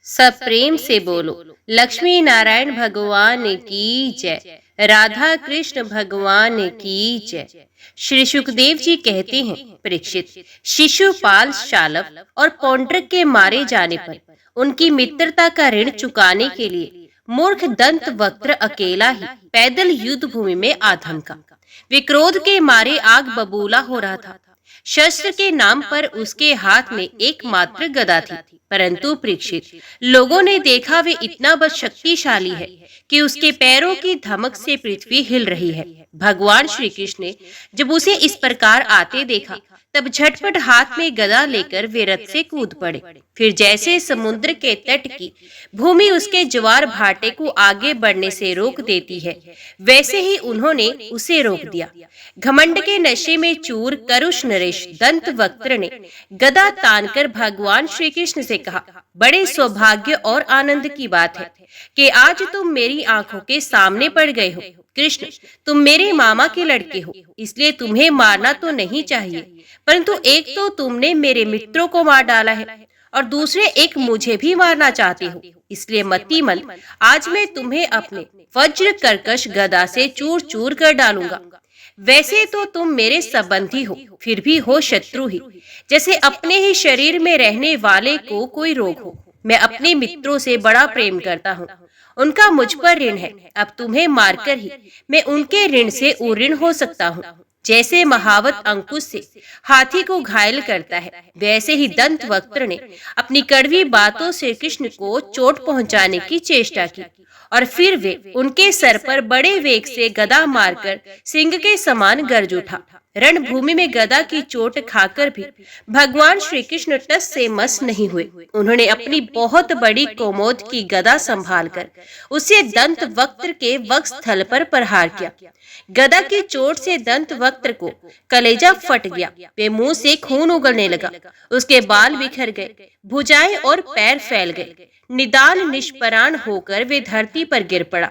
सब प्रेम से बोलो। लक्ष्मी नारायण भगवान की जय। राधा कृष्ण भगवान की जय। श्री सुखदेव जी कहते हैं, परीक्षित, शिशुपाल, शालव और पौंड्रक के मारे जाने पर उनकी मित्रता का ऋण चुकाने के लिए मूर्ख दंत वक्त्र अकेला ही पैदल युद्ध भूमि में आ धमका। वे क्रोध के मारे आग बबूला हो रहा था। शस्त्र के नाम पर उसके हाथ में एकमात्र गदा थी, परंतु परीक्षित, लोगों ने देखा वे इतना बस शक्तिशाली है कि उसके पैरों की धमक से पृथ्वी हिल रही है। भगवान श्री कृष्ण ने जब उसे इस प्रकार आते देखा, तब झटपट हाथ में गदा लेकर वे रथ से कूद पड़े। फिर जैसे समुद्र के तट की भूमि उसके ज्वार भाटे को आगे बढ़ने से रोक देती है, वैसे ही उन्होंने उसे रोक दिया। घमंड के नशे में चूर करुष नरेश दंत वक्त्र ने गदा तानकर भगवान श्री कृष्ण से कहा, बड़े सौभाग्य और आनंद की बात है कि आज तुम मेरी आंखों के सामने पड़ गए हो। कृष्ण, तुम मेरे मामा के लड़के हो, इसलिए तुम्हें मारना तो नहीं चाहिए, परंतु एक तो तुमने मेरे मित्रों को मार डाला है और दूसरे एक मुझे भी मारना चाहते हो, इसलिए मतिमन, आज मैं तुम्हें अपने वज्र कर्कश गदा से चूर चूर कर डालूंगा। वैसे तो तुम मेरे संबंधी हो, फिर भी हो शत्रु ही, जैसे अपने ही शरीर में रहने वाले को कोई रोग हो। मैं अपने मित्रों से बड़ा प्रेम करता हूँ, उनका मुझ पर ऋण है। अब तुम्हें मारकर ही मैं उनके ऋण से उऋण हो सकता हूँ। जैसे महावत अंकुश से हाथी को घायल करता है, वैसे ही दंत वक्त्र ने अपनी कड़वी बातों से कृष्ण को चोट पहुंचाने की चेष्टा की और फिर वे उनके सर पर बड़े वेग से गदा मारकर सिंह के समान गरज उठा। रणभूमि में गदा की चोट खाकर भी भगवान श्री कृष्ण टस से मस नहीं हुए। उन्होंने अपनी बहुत बड़ी कोमोद की गदा संभालकर उसे दंत वक्त्र के वक्षस्थल पर प्रहार किया। गदा की चोट से दंत वक्त्र को कलेजा फट गया, वे मुंह से खून उगलने लगा, उसके बाल बिखर गए, भुजाएं और पैर फैल गए, निदान निष्परान होकर वे धरती पर गिर पड़ा।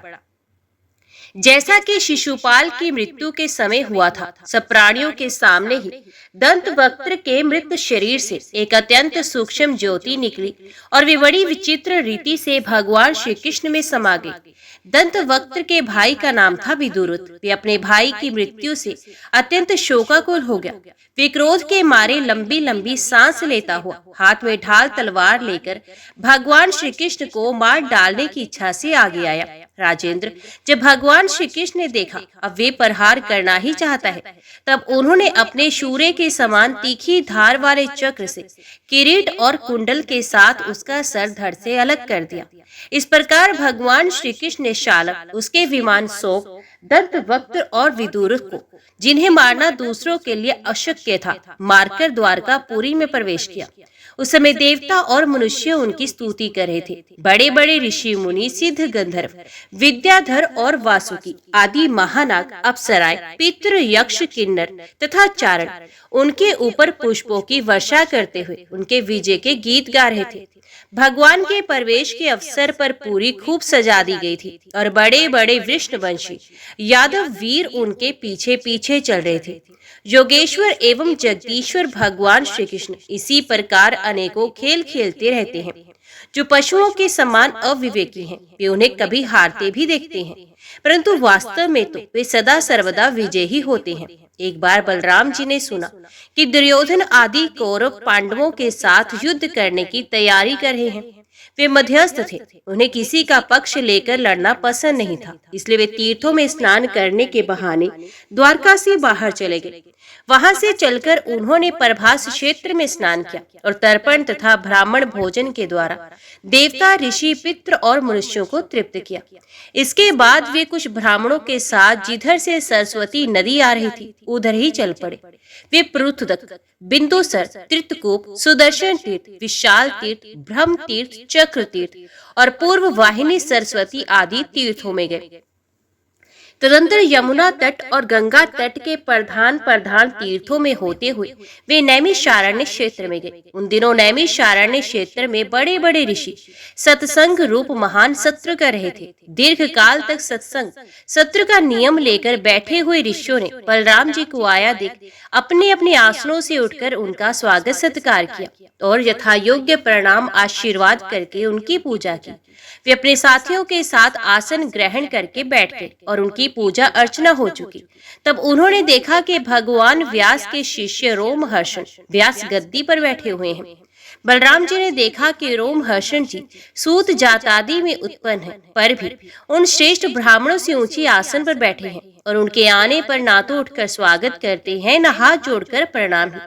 जैसा कि शिशुपाल की मृत्यु के समय हुआ था, सब प्राणियों के सामने ही दंत वक्त्र के मृत शरीर से एक अत्यंत सूक्ष्म ज्योति निकली और वे बड़ी विचित्र रीति से भगवान श्री कृष्ण में समा गई। दंत वक्त्र के भाई का नाम था विदुरथ। वे अपने भाई की मृत्यु से अत्यंत शोकाकुल हो गया। वे क्रोध के मारे लंबी लंबी सांस लेता हुआ हाथ में ढाल तलवार लेकर भगवान श्री कृष्ण को मार डालने की इच्छा से आगे आया। राजेंद्र, जब भगवान श्री कृष्ण ने देखा अब वे प्रहार करना ही चाहता है, तब उन्होंने अपने शूरे के समान तीखी धार वाले चक्र से किरीट और कुंडल के साथ उसका सर धड़ से अलग कर दिया। इस प्रकार भगवान श्री कृष्ण ने शालक, उसके विमान शोक, दंत वक्त्र और विदुरथ को, जिन्हें मारना दूसरों के लिए अशक्य था, मारकर द्वारकापुरी में प्रवेश किया। उस समय देवता और मनुष्य उनकी स्तुति कर रहे थे। बड़े बड़े ऋषि मुनि, सिद्ध, गंधर्व, विद्याधर और वासुकी आदि महानाग, अप्सराएं, पितृ, यक्ष, किन्नर तथा चारण उनके ऊपर पुष्पों की वर्षा करते हुए उनके विजय के गीत गा रहे थे। भगवान के प्रवेश के अवसर पर पूरी खूब सजा दी गई थी और बड़े बड़े वृषणवंशी यादव वीर उनके पीछे पीछे चल रहे थे। योगेश्वर एवं जगदीश्वर भगवान श्री कृष्ण इसी प्रकार अनेकों खेल खेलते रहते हैं। जो पशुओं के समान अविवेकी हैं, वे उन्हें कभी हारते भी देखते हैं, परंतु वास्तव में तो वे सदा सर्वदा विजयी ही होते हैं। एक बार बलराम जी ने सुना कि दुर्योधन आदि कौरव पांडवों के साथ युद्ध करने की तैयारी कर रहे हैं। वे मध्यस्थ थे, उन्हें किसी का पक्ष लेकर लड़ना पसंद नहीं था, इसलिए वे तीर्थों में स्नान करने के बहाने द्वारका से बाहर चले गए। वहां से चलकर उन्होंने प्रभास क्षेत्र में स्नान किया और तर्पण तथा ब्राह्मण भोजन के द्वारा देवता, ऋषि, पितृ और मनुष्यों को तृप्त किया। इसके बाद वे कुछ ब्राह्मणों के साथ जिधर से सरस्वती नदी आ रही थी उधर ही चल पड़े। वे पृथुदक, बिंदुसर, तीर्थकूप, सुदर्शन तीर्थ, विशाल तीर्थ, ब्रह्म तीर्थ, चक्र तीर्थ और पूर्व वाहिनी सरस्वती आदि तीर्थों में गए। तदंतर यमुना तट और गंगा तट के प्रधान प्रधान तीर्थों में होते हुए वे नैमिषारण्य क्षेत्र में गए। उन दिनों नैमिषारण्य क्षेत्र में बड़े बड़े ऋषि सत्संग रूप महान सत्र कर रहे थे। दीर्घ काल तक सत्संग सत्र का नियम लेकर बैठे हुए ऋषियों ने बलराम जी को आया देख अपने अपने आसनों से उठकर उनका स्वागत सत्कार किया और यथायोग्य प्रणाम आशीर्वाद करके उनकी पूजा की। वे अपने साथियों के साथ आसन ग्रहण करके बैठ गए और उनकी पूजा अर्चना हो चुकी। तब उन्होंने देखा कि भगवान व्यास के शिष्य रोमहर्षण व्यास गद्दी पर बैठे हुए हैं। बलराम जी ने देखा कि रोमहर्षण जी सूत जातादि में उत्पन्न है, पर भी उन श्रेष्ठ ब्राह्मणों से ऊंची आसन पर बैठे हैं और उनके आने पर ना तो उठकर स्वागत करते हैं न हाथ जोड़कर प्रणाम ही।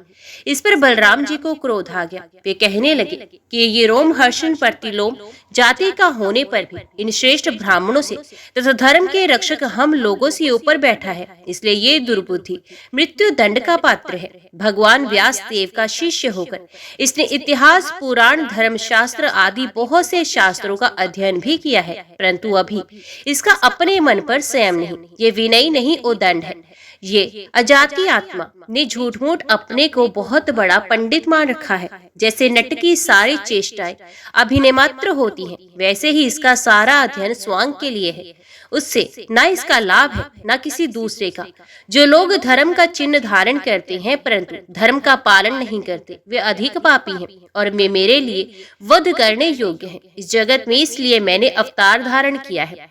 इस पर बलराम जी को क्रोध आ गया। वे कहने लगे कि ये रोमहर्षण प्रतिलोम जाति का होने पर भी इन श्रेष्ठ ब्राह्मणों से तथा धर्म के रक्षक हम लोगों से ऊपर बैठा है, इसलिए ये दुर्बुद्धि मृत्यु दंड का पात्र है। भगवान व्यास देव का शिष्य होकर इसने इतिहास, पुराण, धर्मशास्त्र आदि बहुत से शास्त्रों का अध्ययन भी किया है, परंतु अभी इसका अपने मन पर संयम नहीं। ये विनय नहीं, उदंड है। ये अजाति आत्मा ने झूठ मूठ अपने को बहुत बड़ा पंडित मान रखा है। जैसे नट की सारी चेष्टाएं अभिनय मात्र होती हैं, वैसे ही इसका सारा अध्ययन स्वांग के लिए है। उससे न इसका लाभ है न किसी दूसरे का। जो लोग धर्म का चिन्ह धारण करते हैं परंतु धर्म का पालन नहीं करते, वे अधिक पापी हैं और वे मेरे लिए वध करने योग्य हैं इस जगत में, इसलिए मैंने अवतार धारण किया है।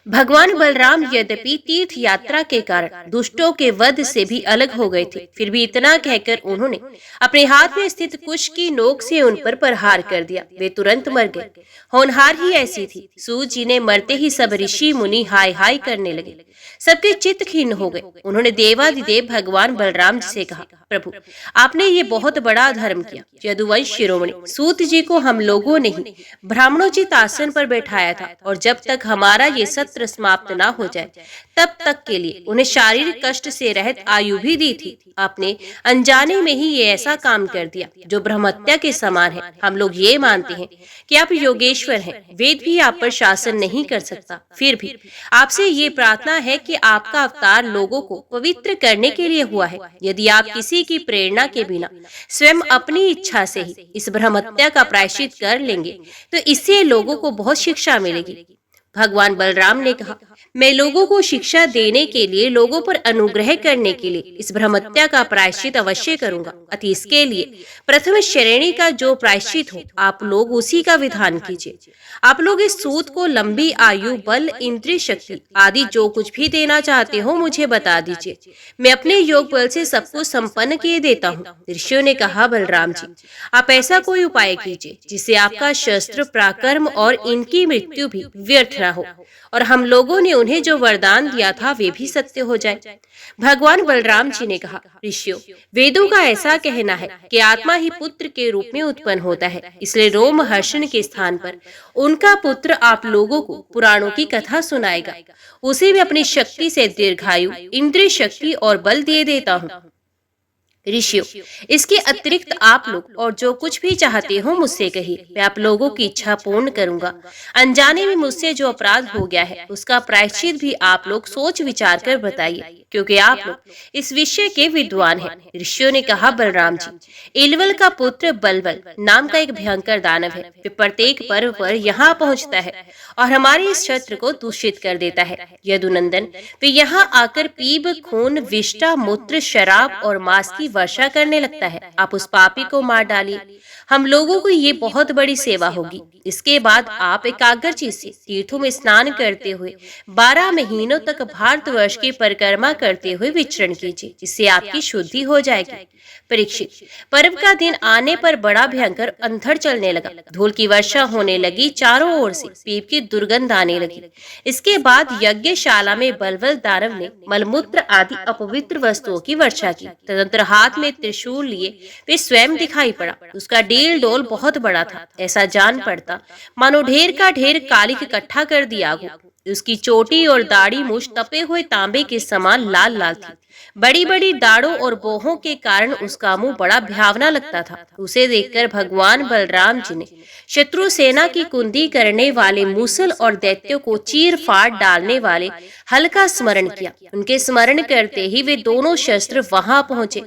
भगवान बलराम यद्यपि तीर्थ यात्रा के कारण दुष्टों के वध से भी अलग हो गए थे, फिर भी इतना कहकर उन्होंने अपने हाथ में स्थित कुश की नोक से उन पर प्रहार कर दिया। वे तुरंत मर गए। होनहार ही ऐसी थी। सूत जी ने मरते ही सब ऋषि मुनि हाय हाय करने लगे। सबके चित्त खिन्न हो गए। उन्होंने देवादिदेव भगवान बलराम जी से कहा, प्रभु आपने ये बहुत बड़ा धर्म किया। यदुवंश शिरोमणि सूत जी को हम लोगों ने ही ब्राह्मणोचित आसन पर बैठाया था और जब तक हमारा ये सत्र समाप्त ना हो जाए तब तक के लिए उन्हें शारीरिक कष्ट से रहित आयु भी दी थी। आपने अनजाने में ही ये ऐसा काम कर दिया जो ब्रह्महत्या के समान है। हम लोग ये मानते हैं कि आप योगेश्वर हैं, वेद भी आप पर शासन नहीं कर सकता, फिर भी आपसे ये प्रार्थना है कि आपका अवतार लोगों को पवित्र करने के लिए हुआ है। यदि आप किसी की प्रेरणा के बिना स्वयं अपनी इच्छा से ही इस ब्रह्महत्या का प्रायश्चित कर लेंगे तो इससे लोगों को बहुत शिक्षा मिलेगी। भगवान बलराम ने कहा, मैं लोगों को शिक्षा देने के लिए, लोगों पर अनुग्रह करने के लिए इस ब्रह्महत्या का प्रायश्चित अवश्य करूंगा। अति इसके लिए प्रथम श्रेणी का जो प्रायश्चित हो आप लोग उसी का विधान कीजिए। आप लोग इस सूत को लंबी आयु, बल, इंद्रिय शक्ति आदि जो कुछ भी देना चाहते हो मुझे बता दीजिए। मैं अपने योग बल से सबको संपन्न किए देता हूँ। ऋषियों ने कहा, बलराम जी आप ऐसा कोई उपाय कीजिए जिससे आपका शस्त्र, पराक्रम और इनकी मृत्यु भी व्यर्थ हो और हम लोगों ने उन्हें जो वरदान दिया था वे भी सत्य हो जाए। भगवान बलराम जी ने कहा, ऋषियों वेदों का ऐसा कहना है कि आत्मा ही पुत्र के रूप में उत्पन्न होता है, इसलिए रोमहर्षण के स्थान पर उनका पुत्र आप लोगों को पुराणों की कथा सुनाएगा। उसे भी अपनी शक्ति से दीर्घायु, इंद्रिय शक्ति और बल दे देता हूँ। ऋषियों इसके अतिरिक्त आप लोग और जो कुछ भी चाहते हो मुझसे कहिए, मैं आप लोगों की इच्छा पूर्ण करूंगा। अनजाने में मुझसे जो अपराध हो गया है उसका प्रायश्चित भी आप लोग सोच विचार कर बताइए, क्योंकि आप लोग इस विषय के विद्वान हैं। ऋषियों ने कहा, बलराम जी इलवल का पुत्र बलवल नाम का एक भयंकर दानव है। वे प्रत्येक पर्व पर यहाँ पहुँचता है और हमारे इस क्षेत्र को दूषित कर देता है। यदुनंदन वे यहाँ आकर पीप, खून, विष्टा, मूत्र, शराब और मांस की वर्षा करने लगता है। आप उस पापी को मार डालिए, हम लोगों को ये बहुत बड़ी सेवा होगी। इसके बाद आप एकाग्रचित्त से तीर्थों में स्नान करते हुए 12 महीनों तक भारतवर्ष की परिक्रमा करते हुए विचरण कीजिए, इससे आपकी शुद्धि हो जाएगी। परीक्षित पर्व का दिन आने पर बड़ा भयंकर अंधड़ चलने लगा। धूल की वर्षा होने लगी, चारों ओर से पीप की दुर्गंध आने लगी। इसके बाद यज्ञशाला में बलवल दानव ने मलमूत्र आदि अपवित्र वस्तुओं की वर्षा की। तदंतर हाथ में त्रिशूल लिए वे स्वयं दिखाई पड़ा। उसका डील डोल बहुत बड़ा था। ऐसा जान पड़ता मानो ढेर का ढेर कालिक इकट्ठा कर दिया हो। उसकी चोटी और दाढ़ी मूछ तपे हुए तांबे के समान लाल लाल थी। बड़ी बड़ी दाढ़ों और बोहों के कारण उसका मुंह बड़ा भयावना लगता था। उसे देखकर भगवान बलराम जी ने शत्रु सेना की कुंदी करने वाले मूसल और दैत्यों को चीर फाड़ डालने वाले हल का स्मरण किया। उनके स्मरण करते ही वे दोनों शस्त्र वहां पहुंचे।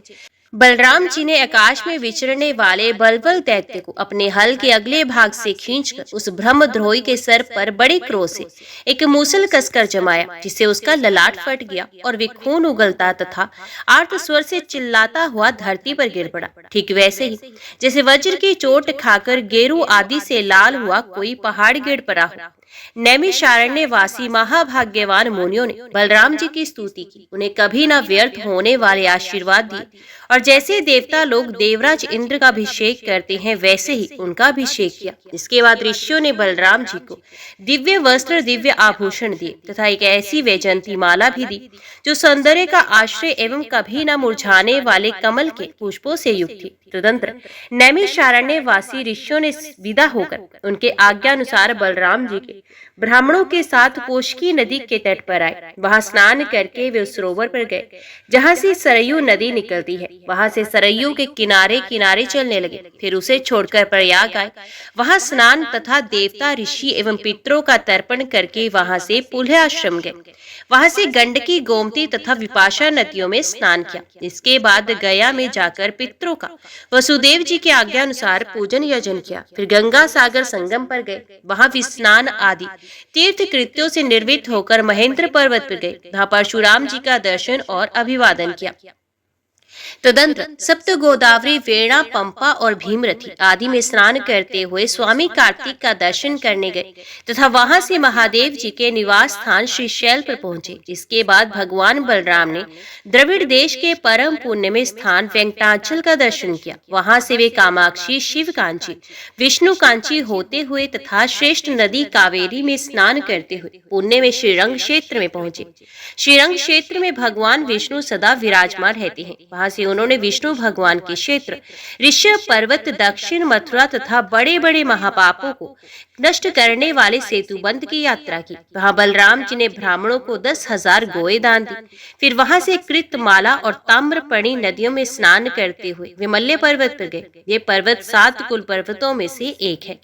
बलराम जी ने आकाश में विचरने वाले बलबल दैत्य को अपने हल के अगले भाग से खींचकर उस ब्रह्मद्रोही के सर पर बड़े क्रोध से एक मूसल कसकर जमाया, जिससे उसका ललाट फट गया और वे खून उगलता तथा आर्त स्वर से चिल्लाता हुआ धरती पर गिर पड़ा। ठीक वैसे ही जैसे वज्र की चोट खाकर गेरू आदि से लाल हुआ कोई पहाड़ गिर पड़ा हो। नैमिषारण्य वासी महाभाग्यवान मुनियों ने बलराम जी की स्तुति की, उन्हें कभी न व्यर्थ होने वाले आशीर्वाद दिए और जैसे देवता लोग देवराज इंद्र का अभिषेक करते हैं वैसे ही उनका अभिषेक किया। इसके बाद ऋषियों ने बलराम जी को दिव्य वस्त्र, दिव्य आभूषण दिए तथा एक ऐसी वैजंती माला भी दी जो सौंदर्य का आश्रय एवं कभी न मुरझाने वाले कमल के पुष्पों से युक्त थी। तदंतर नैमिषारण्य वासी ऋषियों ने विदा होकर उनके आज्ञा अनुसार बलराम जी के ब्राह्मणों के साथ कोशकी नदी के तट पर आए। वहां स्नान करके वे उस सरोवर पर गए जहां से सरयू नदी निकलती है। वहां से सरयू के किनारे किनारे चलने लगे, फिर उसे छोड़कर प्रयाग आए। वहां स्नान तथा देवता, ऋषि एवं पितरों का तर्पण करके वहां से पुलह आश्रम गए। वहां से गंडकी, गोमती तथा विपाशा नदियों में स्नान किया। इसके बाद गया में जाकर पितरों का वसुदेव जी के आज्ञा अनुसार पूजन यजन किया। फिर गंगा सागर संगम पर गए। वहां स्नान आदि तीर्थ कृत्यों से निर्वृत्त होकर महेंद्र पर्वत पर गए। वहां परशुराम जी का दर्शन और अभिवादन किया। तदंतर सप्त गोदावरी, वेणा, पंपा और भीमरथी आदि में स्नान करते हुए स्वामी कार्तिक का दर्शन करने गए तथा वहां से महादेव जी के निवास स्थान श्रीशैल पर पहुंचे। इसके बाद भगवान बलराम ने द्रविड़ देश के परम पुण्य में स्थान वेंकटाचल का दर्शन किया। वहां से वे कामाक्षी, शिव कांची, विष्णु कांची होते हुए तथा श्रेष्ठ नदी कावेरी में स्नान करते हुए पुण्य में श्रीरंग क्षेत्र में पहुंचे। श्रीरंग क्षेत्र में भगवान विष्णु सदा विराजमान रहते हैं। वहां से उन्होंने विष्णु भगवान के क्षेत्र ऋषभ पर्वत, दक्षिण मथुरा तथा बड़े बड़े महापापों को नष्ट करने वाले सेतुबंध की यात्रा की। वहां बलराम जी ने ब्राह्मणों को 10,000 गोए दान दी। फिर वहां से कृतमाला और ताम्रपर्णी नदियों में स्नान करते हुए विमल्य पर्वत पर गए। ये पर्वत 7 कुल पर्वतों में से एक है।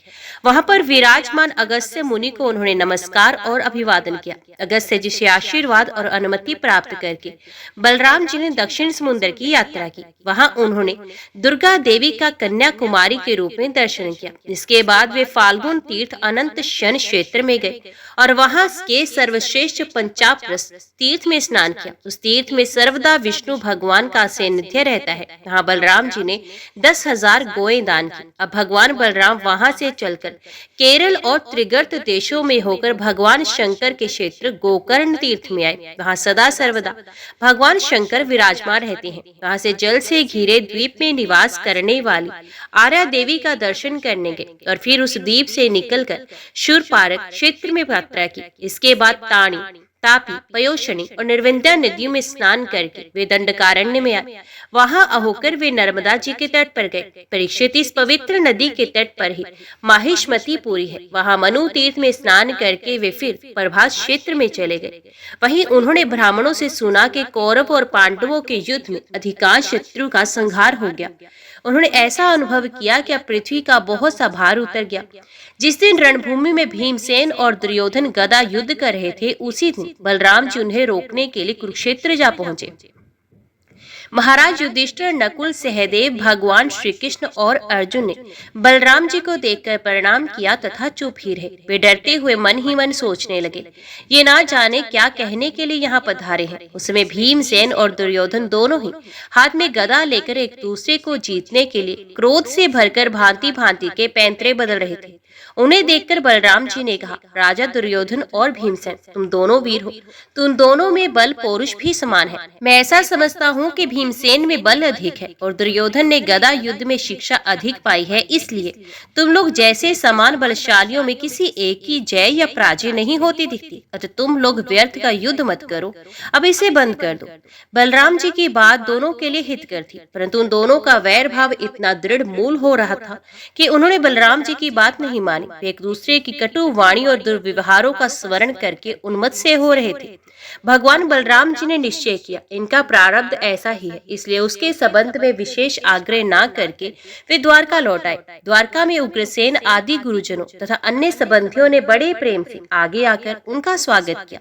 वहां पर विराजमान अगस्त्य मुनि को उन्होंने नमस्कार और अभिवादन किया। अगस्त्य जी से आशीर्वाद और अनुमति प्राप्त करके बलराम जी ने दक्षिण समुद्र की यात्रा की। वहां उन्होंने दुर्गा देवी का कन्याकुमारी के रूप में दर्शन किया। इसके बाद वे फाल्गुन तीर्थ अनंत शन क्षेत्र में गए और वहां के सर्वश्रेष्ठ पंचाप्रस तीर्थ में स्नान किया। उस तीर्थ में सर्वदा विष्णु भगवान का सानिध्य रहता है। यहाँ बलराम जी ने 10,000 गोए दान की। अब भगवान बलराम वहां से चलकर केरल और त्रिगर्त देशों में होकर भगवान शंकर के क्षेत्र गोकर्ण तीर्थ में आए। वहां सदा सर्वदा भगवान शंकर विराजमान रहते हैं। वहां से जल से घिरे द्वीप में निवास करने वाली आर्या देवी का दर्शन करने गए और फिर उस द्वीप से निकलकर शूरपारक क्षेत्र में यात्रा की। इसके बाद ताणी, तापी, पयोशनी और निर्विंध्या नदियों में स्नान करके वे दंडकारण्य में आए। वहां होकर वे नर्मदा जी के तट पर गए। परीक्षित, इस पवित्र नदी के तट पर ही माहिष्मती पुरी है। वहां मनु तीर्थ में स्नान करके वे फिर प्रभास क्षेत्र में चले गए। वहीं उन्होंने ब्राह्मणों से सुना कि कौरव और पांडवों के युद्ध में अधिकांश शत्रु का संहार हो गया। उन्होंने ऐसा अनुभव किया कि अब पृथ्वी का बहुत सा भार उतर गया। जिस दिन रणभूमि में भीमसेन और दुर्योधन गदा युद्ध कर रहे थे, उसी दिन बलराम जी उन्हें रोकने के लिए कुरुक्षेत्र जा पहुंचे। महाराज युधिष्ठिर, नकुल, सहदेव, भगवान श्री कृष्ण और अर्जुन ने बलराम जी को देखकर प्रणाम किया तथा चुप ही रहे। वे डरते हुए मन ही मन सोचने लगे, ये ना जाने क्या कहने के लिए यहाँ पधारे हैं। उसमें भीमसेन और दुर्योधन दोनों ही हाथ में गदा लेकर एक दूसरे को जीतने के लिए क्रोध से भरकर भांति भांति के पैंतरे बदल रहे थे। उन्हें देखकर बलराम जी ने कहा, राजा दुर्योधन और भीमसेन, तुम दोनों वीर हो, तुम दोनों में बल पौरुष भी समान है। मैं ऐसा समझता हूँ कि भीमसेन में बल अधिक है और दुर्योधन ने गदा युद्ध में शिक्षा अधिक पाई है, इसलिए तुम लोग जैसे समान बलशालियों में किसी एक की जय या पराजय नहीं होती दिखती। अतः तुम लोग व्यर्थ का युद्ध मत करो, अब इसे बंद कर दो। बलराम जी की बात दोनों के लिए हितकर थी, परंतु उन दोनों का वैर भाव इतना दृढ़ मूल हो रहा था कि उन्होंने बलराम जी की बात नहीं मानी। वे एक दूसरे की कटु वाणी और दुर्व्यवहारों का स्मरण करके उन्मत्त से हो रहे थे। भगवान बलराम जी ने निश्चय किया, इनका प्रारब्ध ऐसा ही है, इसलिए उसके संबंध में विशेष आग्रह न करके वे द्वारका लौट आए। द्वारका में उग्रसेन आदि गुरुजनों तथा अन्य संबंधियों ने बड़े प्रेम से आगे आकर उनका स्वागत किया।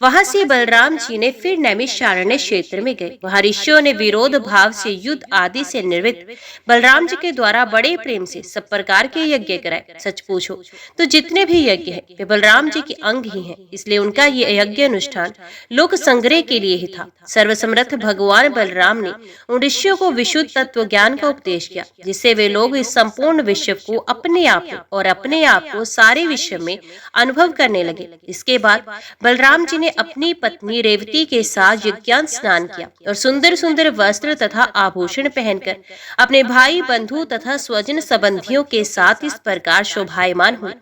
वहां से बलराम जी ने फिर नैमिषारण्य क्षेत्र में गए। वहां ऋषियों ने विरोध भाव से युद्ध आदि से निर्वृत्त बलराम जी के द्वारा बड़े प्रेम से सब प्रकार के यज्ञ कराए। सच पूछो तो जितने भी यज्ञ हैं वे बलराम जी के अंग ही हैं, इसलिए उनका ये यज्ञ अनुष्ठान लोक संग्रह के लिए ही था। सर्वसमर्थ भगवान बलराम ने उन ऋषियों को विशुद्ध तत्व ज्ञान का उपदेश किया, जिससे वे लोग इस संपूर्ण विश्व को अपने आप और अपने आप को सारे विश्व में अनुभव करने लगे। इसके बाद बलराम जी ने अपनी पत्नी रेवती के साथ यज्ञांत स्नान किया और सुंदर सुंदर वस्त्र तथा आभूषण पहनकर अपने भाई बंधु तथा स्वजन संबंधियों के साथ इस प्रकार शोभायमान हुए,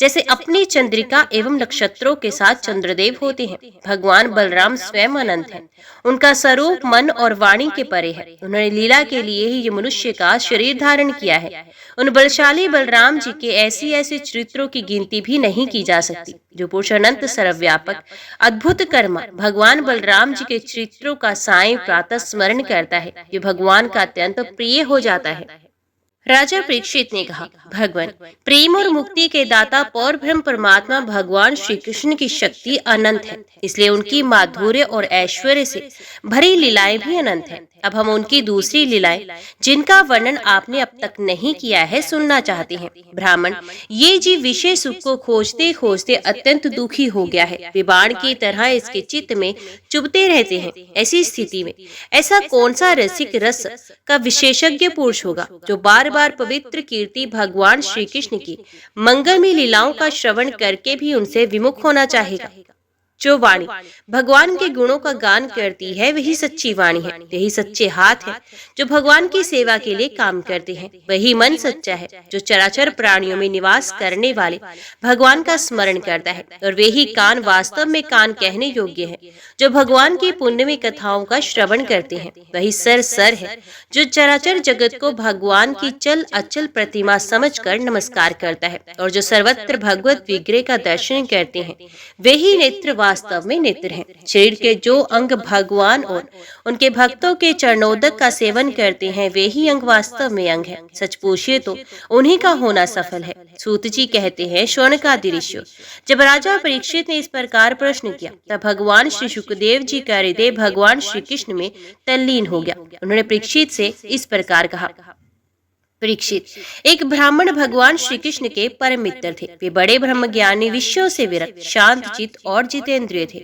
जैसे अपनी चंद्रिका एवं नक्षत्रों के साथ चंद्रदेव होते हैं। भगवान बलराम स्वयं अनंत हैं। उनका स्वरूप मन और वाणी के परे है। उन्होंने लीला के लिए ही ये मनुष्य का शरीर धारण किया है। उन बलशाली बलराम जी के ऐसी ऐसी चरित्रों की गिनती भी नहीं की जा सकती। जो पुरुष अनंत सर्वव्यापक अद्भुत कर्मा भगवान बलराम जी के चरित्रों का सायं प्रातः स्मरण करता है, ये भगवान का अत्यंत प्रिय हो जाता है। राजा परीक्षित ने कहा, भगवान प्रेम और मुक्ति के दाता पौर ब्रह्म परमात्मा भगवान श्री कृष्ण की शक्ति अनंत है, इसलिए उनकी माधुर्य और ऐश्वर्य से भरी लीलाएं भी अनंत हैं। अब हम उनकी दूसरी लीलाएं, जिनका वर्णन आपने अब तक नहीं किया है, सुनना चाहते हैं। ब्राह्मण, ये जीव विषय सुख को खोजते खोजते अत्यंत दुखी हो गया है। वे बाण की तरह इसके चित्त में चुभते रहते हैं। ऐसी स्थिति में ऐसा कौन सा रसिक रस का विशेषज्ञ पुरुष होगा जो बार बार पवित्र कीर्ति भगवान श्री कृष्ण की मंगलमय लीलाओं का श्रवण करके भी उनसे विमुख होना चाहेगा। जो वाणी भगवान के गुणों का गान करती है वही सच्ची वाणी है। यही सच्चे हाथ है जो भगवान की सेवा के लिए काम करते हैं। वही मन सच्चा है जो चराचर प्राणियों में निवास करने वाले भगवान का स्मरण करता है। और वे ही कान वास्तव में कान कहने योग्य है जो भगवान की पुण्यमय कथाओं का श्रवण करते हैं। वही सर है जो चराचर जगत को भगवान की चल अचल प्रतिमा समझकर नमस्कार करता है। और जो सर्वत्र भगवत विग्रह का दर्शन करते हैं वे ही नेत्र वास्तव में नेत्र हैं। शरीर के जो अंग भगवान और उनके भक्तों के चरणोदक का सेवन करते हैं वे ही अंग वास्तव में अंग है। सच पूछिए तो उन्हीं का होना सफल है। सूत जी कहते हैं, शौनकादि ऋषियों, जब राजा परीक्षित ने इस प्रकार प्रश्न किया तब भगवान श्री शुकदेव जी का हृदय भगवान श्री कृष्ण में तल्लीन हो गया। उन्होंने परीक्षित से इस प्रकार कहा, परीक्षित, एक ब्राह्मण भगवान श्री कृष्ण के परम मित्र थे। वे बड़े ब्रह्मज्ञानी, विषयों से विरक्त, शांत चित्त और जितेंद्रिय थे।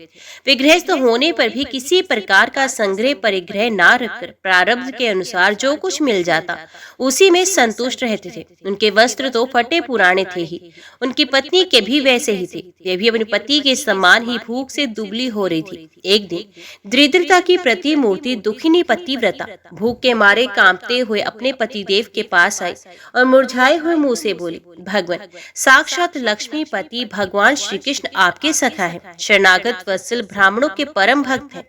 वे गृहस्थ होने पर भी किसी प्रकार का संग्रह परिग्रह न रखकर प्रारब्ध के अनुसार जो कुछ मिल जाता उसी में संतुष्ट रहते थे। उनके वस्त्र तो फटे पुराने थे ही, उनकी पत्नी के भी वैसे ही थे। वे भी अपने पति के समान ही भूख से दुबली हो रही थी। एक दिन दरिद्रता की प्रतिमूर्ति दुखिनी पतिव्रता भूख के मारे कांपते हुए अपने पतिदेव के पास आई और मुरझाए हुए मुंह से बोली, भगवान साक्षात लक्ष्मीपति भगवान श्री कृष्ण आपके सखा है, शरणागत वत्सल ब्राह्मणों के परम भक्त हैं,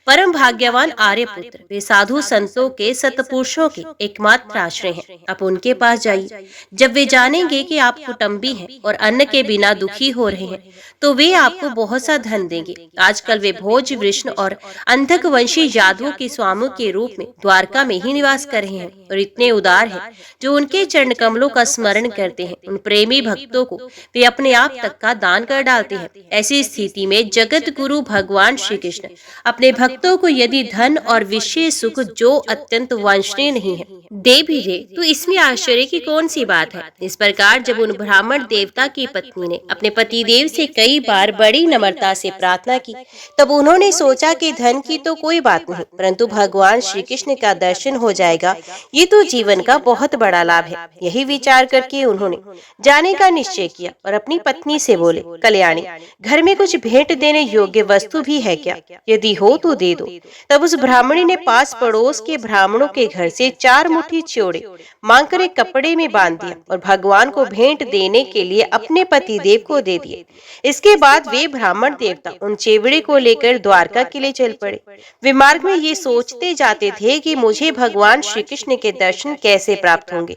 परम भाग्यवान आर्यपुत्र। वे साधु संतों के सतपुरुषों के एकमात्र आश्रय हैं। आप उनके पास जाइए। जब वे जानेंगे कि आप कुटुंबी हैं और अन्न के बिना दुखी हो रहे हैं तो वे आपको बहुत सा धन देंगे। आजकल वे भोज वृष्ण और अंधक वंशी यादवों के स्वामियों के रूप में द्वारका में ही निवास कर रहे हैं और इतने उदार हैं जो उनके चरण कमलों का स्मरण करते हैं। उन प्रेमी भक्तों को वे अपने आप तक का दान कर डालते हैं। ऐसी स्थिति में जगत गुरु भगवान श्री कृष्ण अपने भक्तों को यदि धन और विषय सुख जो अत्यंत वांछनीय नहीं है दे भी दे तो इसमें आश्चर्य की कौन सी बात है। इस प्रकार जब उन ब्राह्मण देवता की पत्नी ने अपने पतिदेव से कई बार बड़ी नम्रता से प्रार्थना की तब उन्होंने सोचा कि धन की तो कोई बात नहीं, परंतु भगवान श्री कृष्ण का दर्शन हो जाएगा, ये तो जीवन का बहुत बड़ा लाभ है। यही विचार करके उन्होंने जाने का निश्चय किया और अपनी पत्नी से बोले, कल्याणी, घर में कुछ भेंट देने योग्य वस्तु भी है क्या? यदि हो तो दे दो। तब उस ब्राह्मणी ने पास पड़ोस के ब्राह्मणों के घर से 4 मुट्ठी चिड़े मांगकर एक कपड़े में बांध दिया और भगवान को भेंट देने के लिए अपने पति देव को दे दिए। इसके बाद वे ब्राह्मण देवता उन चेवड़े को लेकर द्वारका के लिए चल पड़े। वे मार्ग में ये सोचते जाते थे कि मुझे भगवान श्री कृष्ण के दर्शन कैसे प्राप्त होंगे।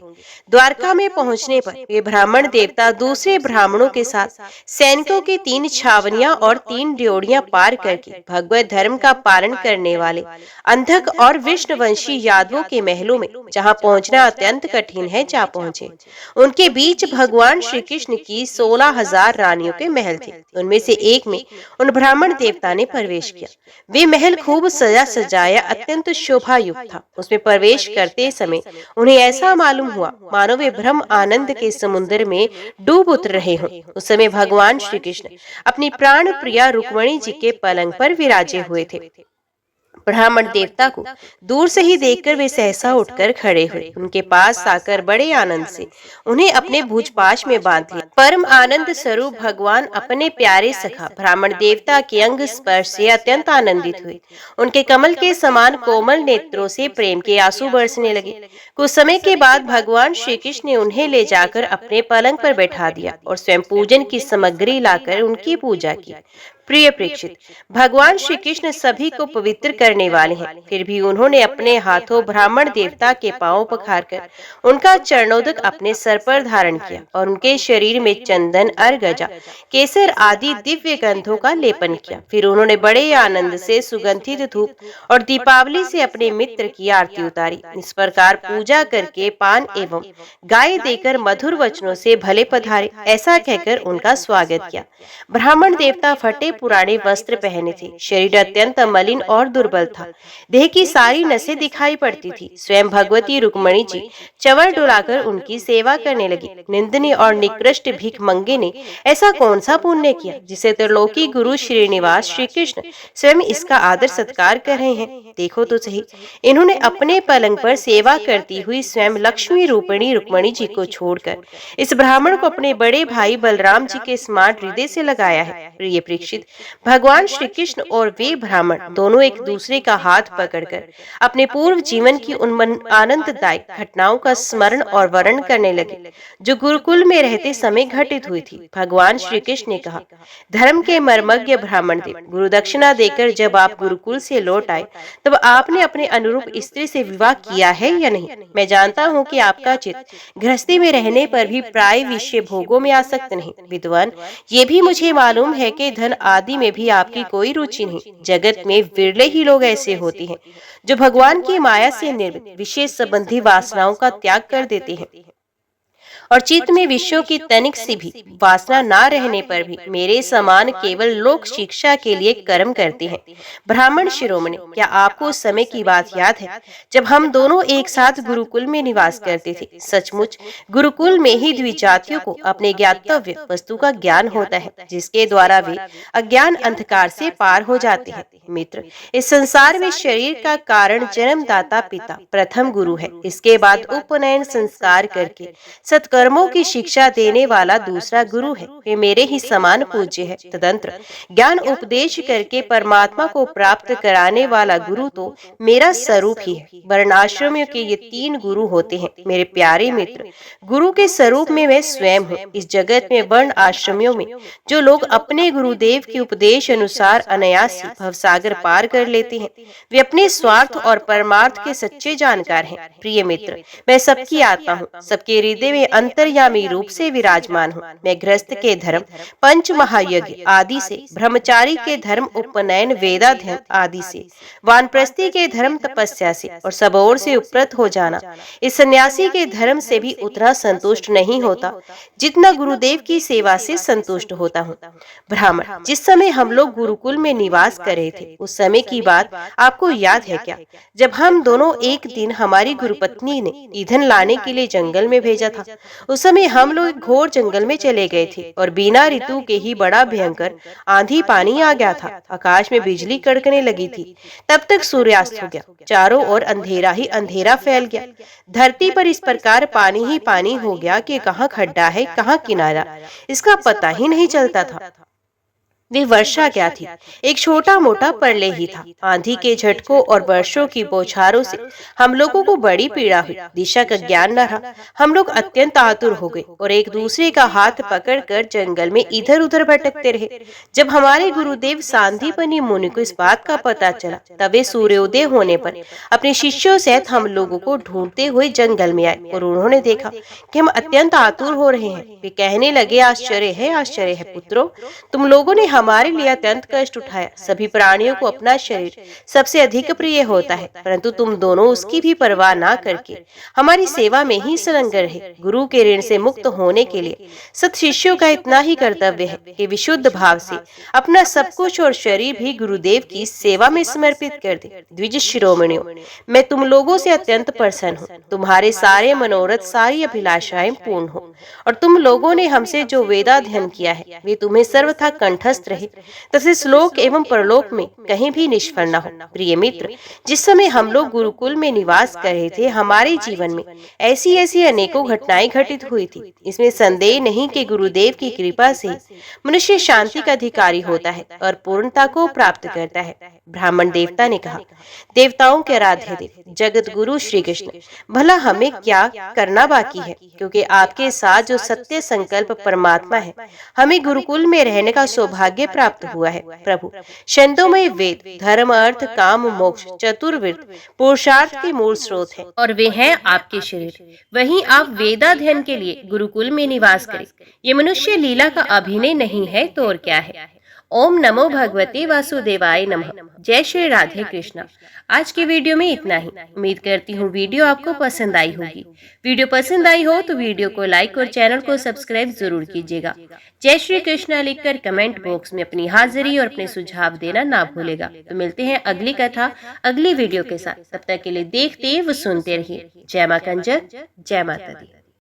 द्वारका में पहुंचने पर वे ब्राह्मण देवता दूसरे ब्राह्मणों के साथ सैनिकों की 3 छावनियां और 3 ड्योढ़ियां पार करके भगवत धर्म का पालन करने वाले अंधक और विष्णुवंशी यादवों के महलों में, जहां पहुंचना अत्यंत कठिन है, जा पहुंचे। उनके बीच भगवान श्री कृष्ण की 16,000 रानियों के महल थे। उनमें से एक में उन ब्राह्मण देवता ने प्रवेश किया। वे महल खूब सजा सजाया अत्यंत शोभा युक्त था। उसमें प्रवेश करते समय उन्हें ऐसा मालूम हुआ मानो वे ब्रह्म आनंद के समुद्र में डूब उतर रहे हों। उस समय भगवान श्री कृष्ण अपनी प्राण प्रिया रुक्मिणी जी के पलंग पर विराजे हुए थे। ब्राह्मण देवता को दूर से ही देखकर वे सहसा उठकर खड़े हुए। उनके पास आकर बड़े आनंद से उन्हें अपने भुजपाश में बांध लिया। परम आनंद स्वरूप भगवान अपने प्यारे सखा ब्राह्मण देवता के अंग स्पर्श से अत्यंत आनंदित हुए। उनके कमल के समान कोमल नेत्रों से प्रेम के आंसू बरसने लगे। कुछ समय के बाद भगवान श्री कृष्ण ने उन्हें ले जाकर अपने पलंग पर बैठा दिया और स्वयं पूजन की सामग्री लाकर उनकी पूजा की। प्रिय प्रेक्षित, भगवान श्री कृष्ण सभी को पवित्र करने वाले हैं, फिर भी उन्होंने अपने हाथों ब्राह्मण देवता के पांव पखारकर उनका चरणोदक अपने सर पर धारण किया और उनके शरीर में चंदन, अर्गजा, केसर आदि दिव्य गंधों का लेपन किया। फिर उन्होंने बड़े आनंद से सुगंधित धूप और दीपावली से अपने मित्र की आरती उतारी। इस प्रकार पूजा करके पान एवं गाय देकर मधुर वचनों से भले पधारे ऐसा कहकर उनका स्वागत किया। ब्राह्मण देवता फटे पुराने वस्त्र पहने थे। शरीर अत्यंत मलिन और दुर्बल था। देह की सारी नसें दिखाई पड़ती थी। स्वयं भगवती रुक्मिणी जी चंवर डुलाकर उनकी सेवा करने लगी। निंदनीय और निकृष्ट भीख मंगे ने ऐसा कौन सा पुण्य किया जिसे त्रिलोकी गुरु श्रीनिवास श्री कृष्ण स्वयं इसका आदर सत्कार कर रहे हैं? देखो तो सही, इन्होंने अपने पलंग पर सेवा करती हुई स्वयं लक्ष्मी रूपिणी रुक्मिणी जी को छोड़कर इस ब्राह्मण को अपने बड़े भाई बलराम जी के स्मार्ट हृदय से लगाया है। प्रिय परीक्षित, भगवान श्री कृष्ण और वे ब्राह्मण दोनों एक दूसरे का हाथ पकड़कर अपने पूर्व जीवन की उन आनंददायक घटनाओं का स्मरण और वर्णन करने लगे जो गुरुकुल में रहते समय घटित हुई थी। भगवान श्री कृष्ण ने कहा, धर्म के मर्मज्ञ ब्राह्मण देव, गुरु दक्षिणा देकर जब आप गुरुकुल से लौट आए तब आपने अपने अनुरूप स्त्री से विवाह किया है या नहीं? मैं जानता हूँ कि आपका चित्त गृहस्थी में रहने पर भी प्राय विषय भोगों में आसक्त नहीं। विद्वान, ये भी मुझे मालूम है कि धन आदि में भी आपकी कोई रुचि नहीं। जगत में विरले ही लोग ऐसे होते हैं जो भगवान की माया से निर्मित विशेष संबंधी वासनाओं का त्याग कर देते हैं और चित्त में विषयों की तनिक सी भी वासना ना रहने पर भी मेरे समान केवल लोक शिक्षा के लिए कर्म करते हैं। ब्राह्मण शिरोमणि, क्या आपको उस समय की बात याद है जब हम दोनों एक साथ गुरुकुल में निवास करते थे? सचमुच गुरुकुल में ही द्विजातियों को अपने ज्ञातव्य वस्तु का ज्ञान होता है, जिसके द्वारा वे अज्ञान अंधकार से पार हो जाते हैं। मित्र, इस संसार में शरीर का कारण जन्मदाता पिता प्रथम गुरु है। इसके बाद उपनयन संस्कार करके सत्कर्मों की शिक्षा देने वाला दूसरा गुरु है। वे मेरे ही समान पूज्य है। तदंतर ज्ञान उपदेश करके परमात्मा को प्राप्त कराने वाला गुरु तो मेरा स्वरूप ही है। वर्णाश्रमियों के ये 3 गुरु होते हैं। मेरे प्यारे मित्र, गुरु के स्वरूप में मैं स्वयं हूँ। इस जगत में वर्ण आश्रमियों में जो लोग अपने गुरुदेव के उपदेश अनुसार अनायास भवसागर पार कर लेते हैं, वे अपने स्वार्थ और परमार्थ के सच्चे जानकार हैं। प्रिय मित्र, मैं सबकी आत्मा हूँ, सबके हृदय में अंतर्यामी रूप से विराजमान हूँ। मैं गृहस्थ के धर्म, पंच महायज्ञ आदि से, ब्रह्मचारी के धर्म, उपनयन, वेदाध्ययन आदि से, वानप्रस्थी के धर्म, तपस्या से और सब ओर से उपरत हो जाना, इस सन्यासी के धर्म से भी उतना संतुष्ट नहीं होता जितना गुरुदेव की सेवा से संतुष्ट होता हूँ। ब्राह्मण, जिस समय हम लोग गुरुकुल में निवास कर रहे थे उस समय की बात आपको याद है क्या? जब हम दोनों एक दिन हमारी गुरुपत्नी ने ईंधन लाने के लिए जंगल में भेजा था। उस समय हम लोग घोर जंगल में चले गए थे और बिना ऋतु के ही बड़ा भयंकर आंधी पानी आ गया था। आकाश में बिजली कड़कने लगी थी। तब तक सूर्यास्त हो गया। चारों ओर अंधेरा ही अंधेरा फैल गया। धरती पर इस प्रकार पानी ही पानी हो गया कि कहाँ खड्डा है कहाँ किनारा, इसका पता ही नहीं चलता था। वे वर्षा क्या थी? एक छोटा मोटा प्रलय ही था। आंधी के झटकों और वर्षों की बौछारों से हम लोगों को बड़ी पीड़ा हुई। दिशा का ज्ञान न रहा। हम लोग अत्यंत आतुर हो गए और एक दूसरे का हाथ पकड़कर जंगल में इधर उधर भटकते रहे। जब हमारे गुरुदेव सांदीपनी मुनि को इस बात का पता चला, तब वे सूर्योदय होने पर अपने शिष्यों सहित हम लोगों को ढूंढते हुए जंगल में आए और उन्होंने देखा कि हम अत्यंत आतुर हो रहे हैं। वे कहने लगे, आश्चर्य है पुत्रों, तुम लोगों ने हमारे लिए अत्यंत कष्ट उठाया। सभी प्राणियों को अपना शरीर सबसे अधिक प्रिय होता है, परंतु तुम दोनों उसकी भी परवाह ना करके हमारी सेवा में ही संलग्न रहे। गुरु के ऋण से मुक्त होने के लिए सत शिष्यों का इतना ही कर्तव्य है कि विशुद्ध भाव से अपना सब कुछ और शरीर भी गुरुदेव की सेवा में समर्पित कर दे। द्विज शिरोमणियों, मैं तुम लोगों से अत्यंत प्रसन्न हूँ। तुम्हारे सारे मनोरथ, सारी अभिलाषाएं पूर्ण हो और तुम लोगों ने हमसे जो वेदाध्ययन किया है वे तुम्हें सर्वथा कंठस्थ रहे, तथा श्लोक एवं परलोक में कहीं भी निष्फल न हो। प्रिय मित्र, जिस समय हम लोग गुरुकुल में निवास कर रहे थे, हमारे जीवन में ऐसी अनेकों घटनाएं घटित हुई थी। इसमें संदेह नहीं कि गुरुदेव की कृपा से मनुष्य शांति का अधिकारी होता है और पूर्णता को प्राप्त करता है। ब्राह्मण देवता ने कहा, देवताओं के आराध्य देव जगत गुरु श्री कृष्ण, भला हमें क्या करना बाकी है, क्योंकि आपके साथ जो सत्य संकल्प परमात्मा है, हमें गुरुकुल में रहने का सौभाग्य प्राप्त हुआ है। प्रभु, छंदोमय वेद धर्म अर्थ काम मोक्ष चतुर्विद पुरुषार्थ के मूल स्रोत है और वे हैं आपके शरीर। वहीं आप वेदाध्ययन के लिए गुरुकुल में निवास करें। ये मनुष्य लीला का अभिनय नहीं है तो और क्या है। ओम नमो भगवते वासुदेवाय नमः। जय श्री राधे कृष्णा। आज के वीडियो में इतना ही। उम्मीद करती हूँ वीडियो आपको पसंद आई होगी। वीडियो पसंद आई हो तो वीडियो को लाइक और चैनल को सब्सक्राइब जरूर कीजिएगा। जय श्री कृष्णा लिखकर कमेंट बॉक्स में अपनी हाजिरी और अपने सुझाव देना ना भूलेगा। तो मिलते हैं अगली कथा अगली वीडियो के साथ। तब तक के लिए देखते व सुनते रहिए। जय मां कंजर, जय माता दी।